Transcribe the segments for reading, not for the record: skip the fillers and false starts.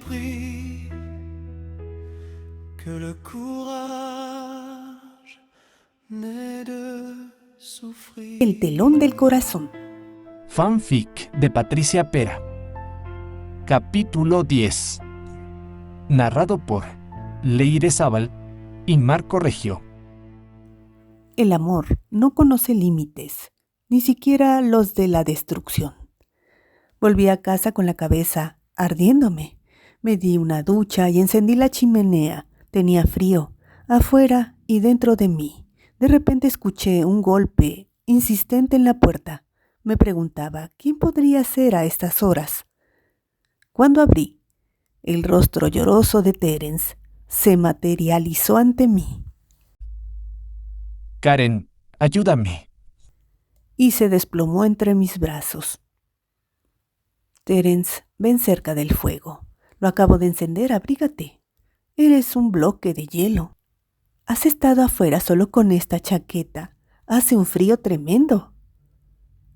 compris que le courage n'est de souffrir. El telón del corazón. Fanfic de Patricia Pera. Capítulo 10. Narrado por Leire Zabal y Marco Reggio. El amor no conoce límites, ni siquiera los de la destrucción. Volví a casa con la cabeza ardiéndome. Me di una ducha y encendí la chimenea. Tenía frío, afuera y dentro de mí. De repente escuché un golpe insistente en la puerta. Me preguntaba, ¿quién podría ser a estas horas? Cuando abrí, el rostro lloroso de Terence se materializó ante mí. Karen, ayúdame. Y se desplomó entre mis brazos. Terence, ven cerca del fuego. Lo acabo de encender, abrígate. Eres un bloque de hielo. Has estado afuera solo con esta chaqueta. Hace un frío tremendo.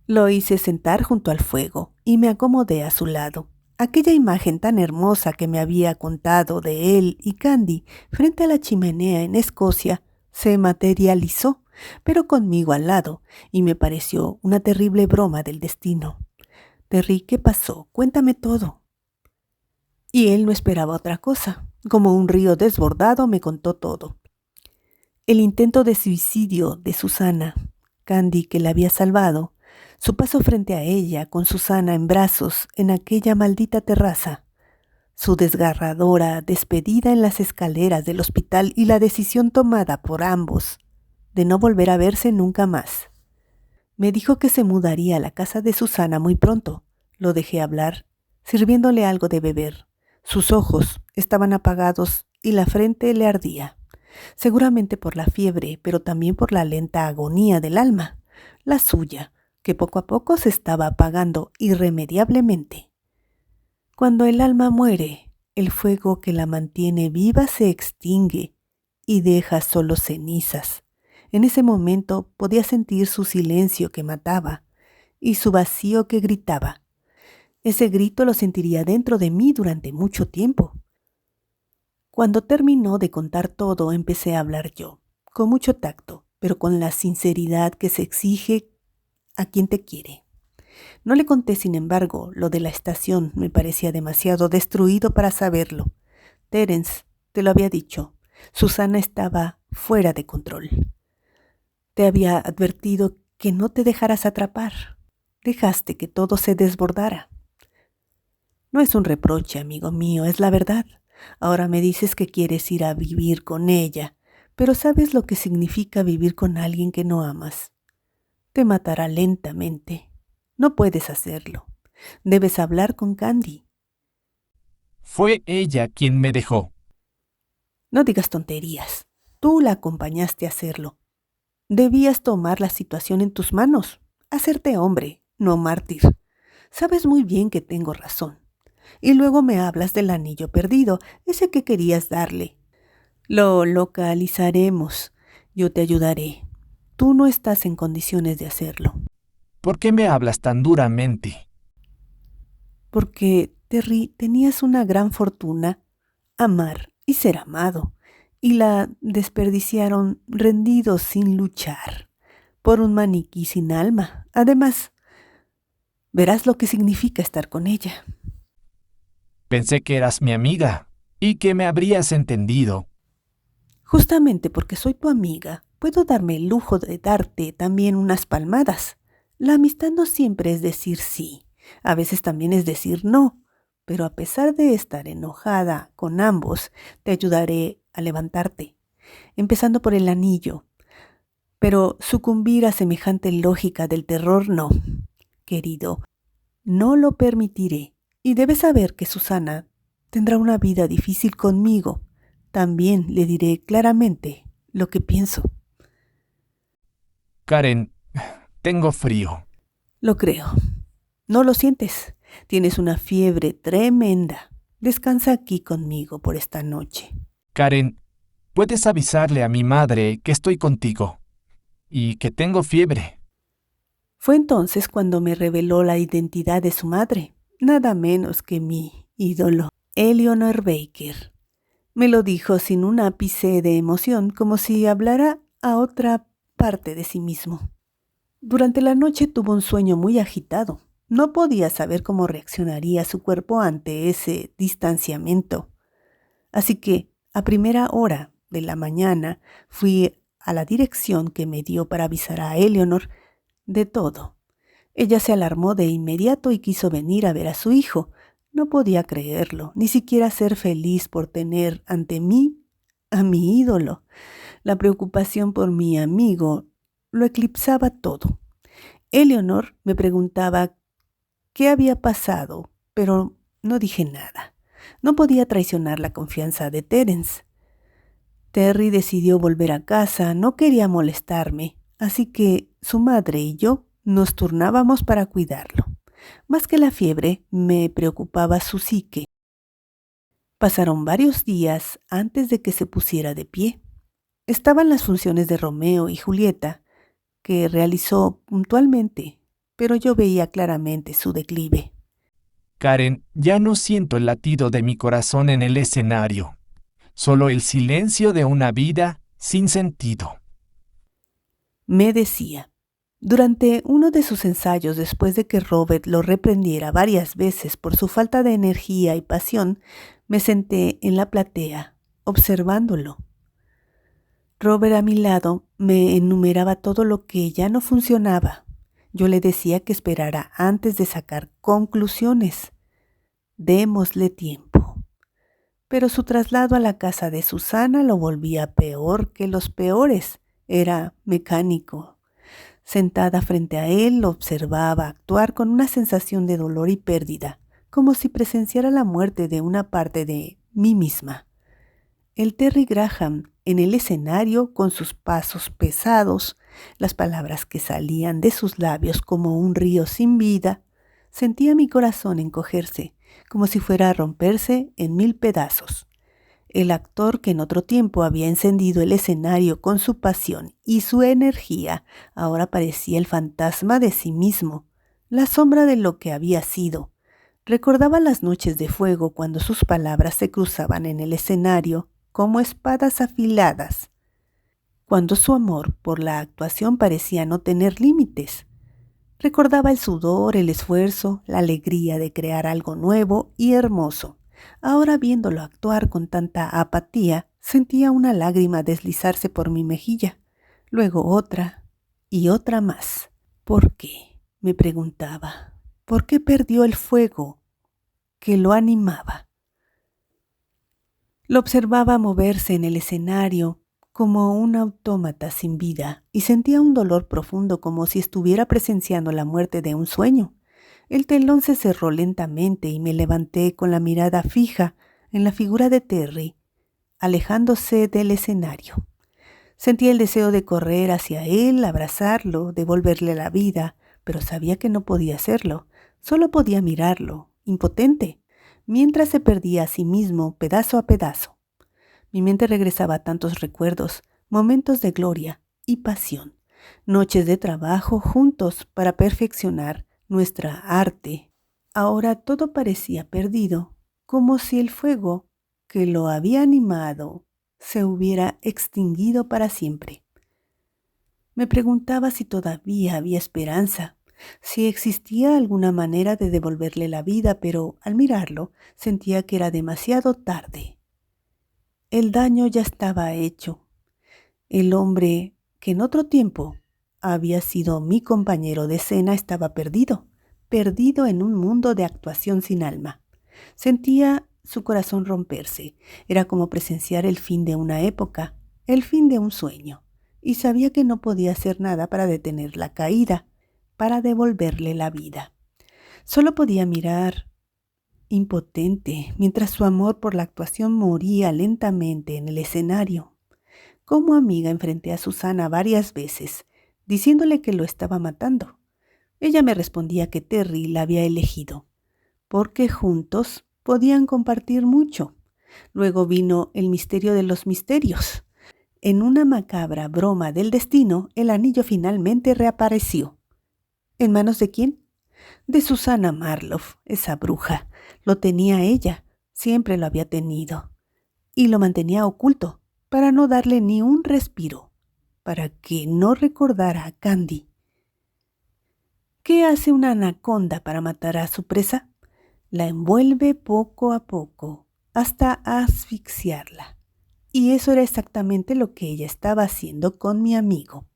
Lo hice sentar junto al fuego y me acomodé a su lado. Aquella imagen tan hermosa que me había contado de él y Candy frente a la chimenea en Escocia se materializó, pero conmigo al lado, y me pareció una terrible broma del destino. Terry, ¿qué pasó? Cuéntame todo. Y él no esperaba otra cosa. Como un río desbordado me contó todo. El intento de suicidio de Susana, Candy que la había salvado, su paso frente a ella con Susana en brazos en aquella maldita terraza, su desgarradora despedida en las escaleras del hospital y la decisión tomada por ambos de no volver a verse nunca más. Me dijo que se mudaría a la casa de Susana muy pronto. Lo dejé hablar, sirviéndole algo de beber. Sus ojos estaban apagados y la frente le ardía. Seguramente por la fiebre, pero también por la lenta agonía del alma, la suya, que poco a poco se estaba apagando irremediablemente. Cuando el alma muere, el fuego que la mantiene viva se extingue y deja solo cenizas. En ese momento podía sentir su silencio que mataba y su vacío que gritaba. Ese grito lo sentiría dentro de mí durante mucho tiempo. Cuando terminó de contar todo, empecé a hablar yo, con mucho tacto, pero con la sinceridad que se exige a quien te quiere. No le conté, sin embargo, lo de la estación, me parecía demasiado destruido para saberlo. Terence, te lo había dicho, Susana estaba fuera de control. Te había advertido que no te dejaras atrapar. Dejaste que todo se desbordara. No es un reproche, amigo mío, es la verdad. Ahora me dices que quieres ir a vivir con ella, pero ¿sabes lo que significa vivir con alguien que no amas? Te matará lentamente. No puedes hacerlo. Debes hablar con Candy. Fue ella quien me dejó. No digas tonterías. Tú la acompañaste a hacerlo. Debías tomar la situación en tus manos, hacerte hombre, no mártir. Sabes muy bien que tengo razón. Y luego me hablas del anillo perdido, ese que querías darle. Lo localizaremos. Yo te ayudaré. Tú no estás en condiciones de hacerlo. ¿Por qué me hablas tan duramente? Porque, Terry, tenías una gran fortuna, amar y ser amado, y la desperdiciaron rendidos sin luchar, por un maniquí sin alma. Además, verás lo que significa estar con ella. Pensé que eras mi amiga y que me habrías entendido. Justamente porque soy tu amiga, puedo darme el lujo de darte también unas palmadas. La amistad no siempre es decir sí, a veces también es decir no, pero a pesar de estar enojada con ambos, te ayudaré a levantarte, empezando por el anillo. Pero sucumbir a semejante lógica del terror no, querido, no lo permitiré. Y debes saber que Susana tendrá una vida difícil conmigo. También le diré claramente lo que pienso. Karen, tengo frío. Lo creo. ¿No lo sientes? Tienes una fiebre tremenda. Descansa aquí conmigo por esta noche. Karen, puedes avisarle a mi madre que estoy contigo y que tengo fiebre. Fue entonces cuando me reveló la identidad de su madre, nada menos que mi ídolo. Eleanor Baker. Me lo dijo sin un ápice de emoción, como si hablara a otra parte de sí mismo. Durante la noche tuvo un sueño muy agitado. No podía saber cómo reaccionaría su cuerpo ante ese distanciamiento. Así que, a primera hora de la mañana, fui a la dirección que me dio para avisar a Eleanor de todo. Ella se alarmó de inmediato y quiso venir a ver a su hijo. No podía creerlo, ni siquiera ser feliz por tener ante mí a mi ídolo. La preocupación por mi amigo lo eclipsaba todo. Eleanor me preguntaba qué había pasado, pero no dije nada. No podía traicionar la confianza de Terence. Terry decidió volver a casa, no quería molestarme, así que su madre y yo nos turnábamos para cuidarlo. Más que la fiebre, me preocupaba su psique. Pasaron varios días antes de que se pusiera de pie. Estaban las funciones de Romeo y Julieta, que realizó puntualmente, pero yo veía claramente su declive. Karen, ya no siento el latido de mi corazón en el escenario. Solo el silencio de una vida sin sentido. Me decía. Durante uno de sus ensayos, después de que Robert lo reprendiera varias veces por su falta de energía y pasión, me senté en la platea, observándolo. Robert a mi lado me enumeraba todo lo que ya no funcionaba. Yo le decía que esperara antes de sacar conclusiones. Démosle tiempo. Pero su traslado a la casa de Susana lo volvía peor que los peores. Era mecánico. Sentada frente a él, lo observaba actuar con una sensación de dolor y pérdida, como si presenciara la muerte de una parte de mí misma. El Terry Graham en el escenario, con sus pasos pesados, las palabras que salían de sus labios como un río sin vida, sentía mi corazón encogerse, como si fuera a romperse en 1000 pedazos. El actor que en otro tiempo había encendido el escenario con su pasión y su energía, ahora parecía el fantasma de sí mismo, la sombra de lo que había sido. Recordaba las noches de fuego cuando sus palabras se cruzaban en el escenario como espadas afiladas, cuando su amor por la actuación parecía no tener límites. Recordaba el sudor, el esfuerzo, la alegría de crear algo nuevo y hermoso. Ahora, viéndolo actuar con tanta apatía, sentía una lágrima deslizarse por mi mejilla, luego otra y otra más. ¿Por qué?, me preguntaba. ¿Por qué perdió el fuego que lo animaba? Lo observaba moverse en el escenario como un autómata sin vida y sentía un dolor profundo, como si estuviera presenciando la muerte de un sueño. El telón se cerró lentamente y me levanté con la mirada fija en la figura de Terry, alejándose del escenario. Sentí el deseo de correr hacia él, abrazarlo, devolverle la vida, pero sabía que no podía hacerlo. Solo podía mirarlo, impotente, mientras se perdía a sí mismo pedazo a pedazo. Mi mente regresaba a tantos recuerdos, momentos de gloria y pasión, noches de trabajo juntos para perfeccionar nuestra arte. Ahora todo parecía perdido, como si el fuego que lo había animado se hubiera extinguido para siempre. Me preguntaba si todavía había esperanza, si existía alguna manera de devolverle la vida, pero al mirarlo sentía que era demasiado tarde. El daño ya estaba hecho. El hombre que en otro tiempo había sido mi compañero de escena estaba perdido en un mundo de actuación sin alma. Sentía su corazón romperse. Era como presenciar el fin de una época, el fin de un sueño. Y sabía que no podía hacer nada para detener la caída, para devolverle la vida. Solo podía mirar impotente mientras su amor por la actuación moría lentamente en el escenario. Como amiga enfrenté a Susana varias veces, diciéndole que lo estaba matando. Ella me respondía que Terry la había elegido, porque juntos podían compartir mucho. Luego vino el misterio de los misterios. En una macabra broma del destino, el anillo finalmente reapareció. ¿En manos de quién? De Susana Marlowe, esa bruja. Lo tenía ella. Siempre lo había tenido y lo mantenía oculto para no darle ni un respiro, para que no recordara a Candy. ¿Qué hace una anaconda para matar a su presa? La envuelve poco a poco hasta asfixiarla. Y eso era exactamente lo que ella estaba haciendo con mi amigo.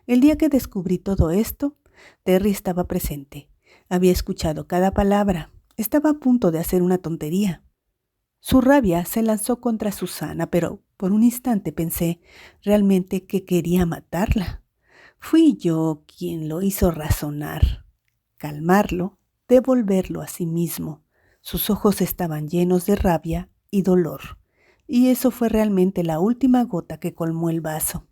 El día que descubrí todo esto, Terry estaba presente. Había escuchado cada palabra. Estaba a punto de hacer una tontería. Su rabia se lanzó contra Susana, pero por un instante pensé realmente que quería matarla. Fui yo quien lo hizo razonar, calmarlo, devolverlo a sí mismo. Sus ojos estaban llenos de rabia y dolor, y eso fue realmente la última gota que colmó el vaso.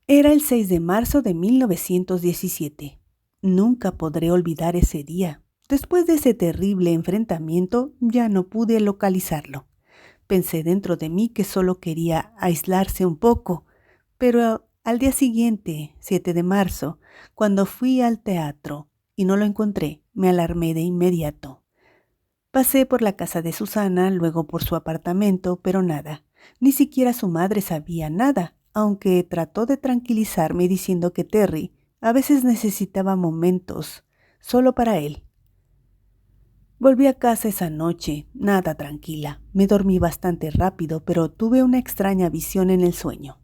Era el 6 de marzo de 1917. Nunca podré olvidar ese día. Después de ese terrible enfrentamiento, ya no pude localizarlo. Pensé dentro de mí que solo quería aislarse un poco, pero al día siguiente, 7 de marzo, cuando fui al teatro y no lo encontré, me alarmé de inmediato. Pasé por la casa de Susana, luego por su apartamento, pero nada. Ni siquiera su madre sabía nada, aunque trató de tranquilizarme diciendo que Terry a veces necesitaba momentos solo para él. Volví a casa esa noche, nada tranquila. Me dormí bastante rápido, pero tuve una extraña visión en el sueño.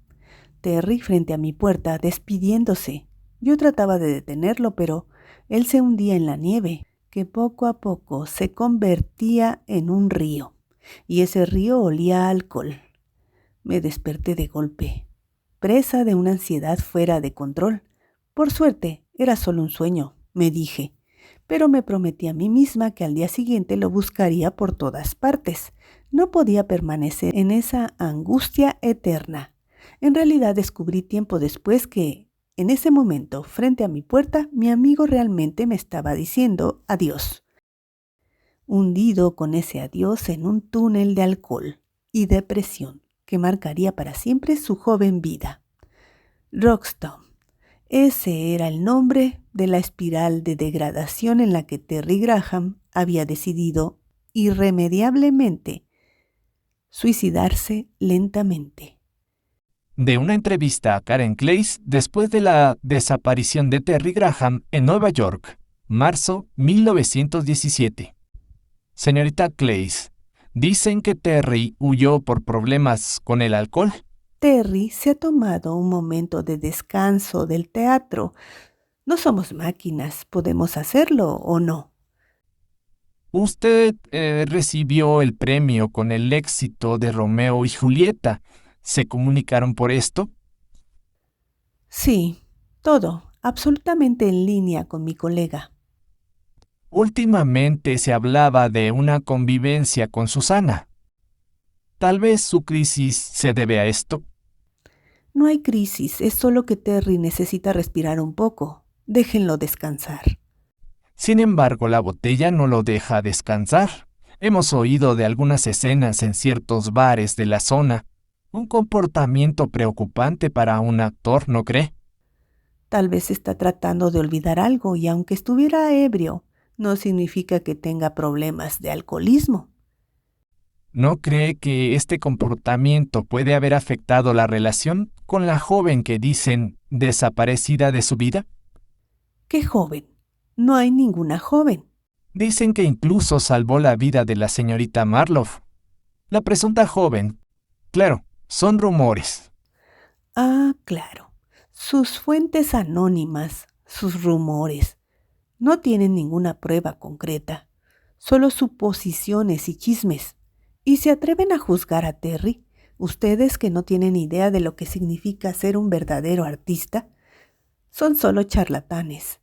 Terry frente a mi puerta, despidiéndose. Yo trataba de detenerlo, pero él se hundía en la nieve, que poco a poco se convertía en un río, y ese río olía a alcohol. Me desperté de golpe, presa de una ansiedad fuera de control. Por suerte, era solo un sueño, me dije, pero me prometí a mí misma que al día siguiente lo buscaría por todas partes. No podía permanecer en esa angustia eterna. En realidad descubrí tiempo después que, en ese momento, frente a mi puerta, mi amigo realmente me estaba diciendo adiós. Hundido con ese adiós en un túnel de alcohol y depresión que marcaría para siempre su joven vida. Rockstone. Ese era el nombre de la espiral de degradación en la que Terry Graham había decidido irremediablemente suicidarse lentamente. De una entrevista a Karen Clays después de la desaparición de Terry Graham en Nueva York, marzo 1917. Señorita Clays, ¿dicen que Terry huyó por problemas con el alcohol? Terry se ha tomado un momento de descanso del teatro. No somos máquinas, ¿podemos hacerlo o no? Usted recibió el premio con el éxito de Romeo y Julieta. ¿Se comunicaron por esto? Sí, todo, absolutamente en línea con mi colega. Últimamente se hablaba de una convivencia con Susana. Tal vez su crisis se debe a esto. No hay crisis, es solo que Terry necesita respirar un poco. Déjenlo descansar. Sin embargo, la botella no lo deja descansar. Hemos oído de algunas escenas en ciertos bares de la zona. Un comportamiento preocupante para un actor, ¿no cree? Tal vez está tratando de olvidar algo y aunque estuviera ebrio, no significa que tenga problemas de alcoholismo. ¿No cree que este comportamiento puede haber afectado la relación con la joven que dicen desaparecida de su vida? ¿Qué joven? No hay ninguna joven. Dicen que incluso salvó la vida de la señorita Marlowe. La presunta joven. Claro, son rumores. Ah, claro. Sus fuentes anónimas, sus rumores, no tienen ninguna prueba concreta, solo suposiciones y chismes. ¿Y se atreven a juzgar a Terry? Ustedes que no tienen idea de lo que significa ser un verdadero artista, son solo charlatanes,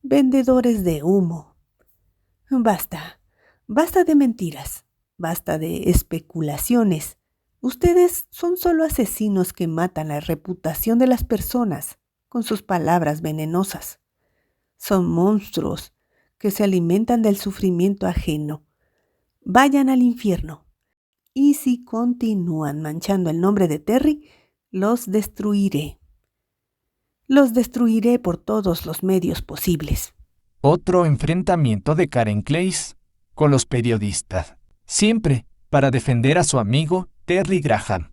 vendedores de humo. Basta, basta de mentiras, basta de especulaciones. Ustedes son solo asesinos que matan la reputación de las personas con sus palabras venenosas. Son monstruos que se alimentan del sufrimiento ajeno. Vayan al infierno. Y si continúan manchando el nombre de Terry, los destruiré. Los destruiré por todos los medios posibles. Otro enfrentamiento de Karen Clays con los periodistas. siempre para defender a su amigo Terry Graham.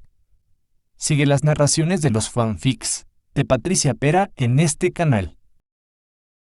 Sigue las narraciones de los fanfics de Patricia Pera en este canal.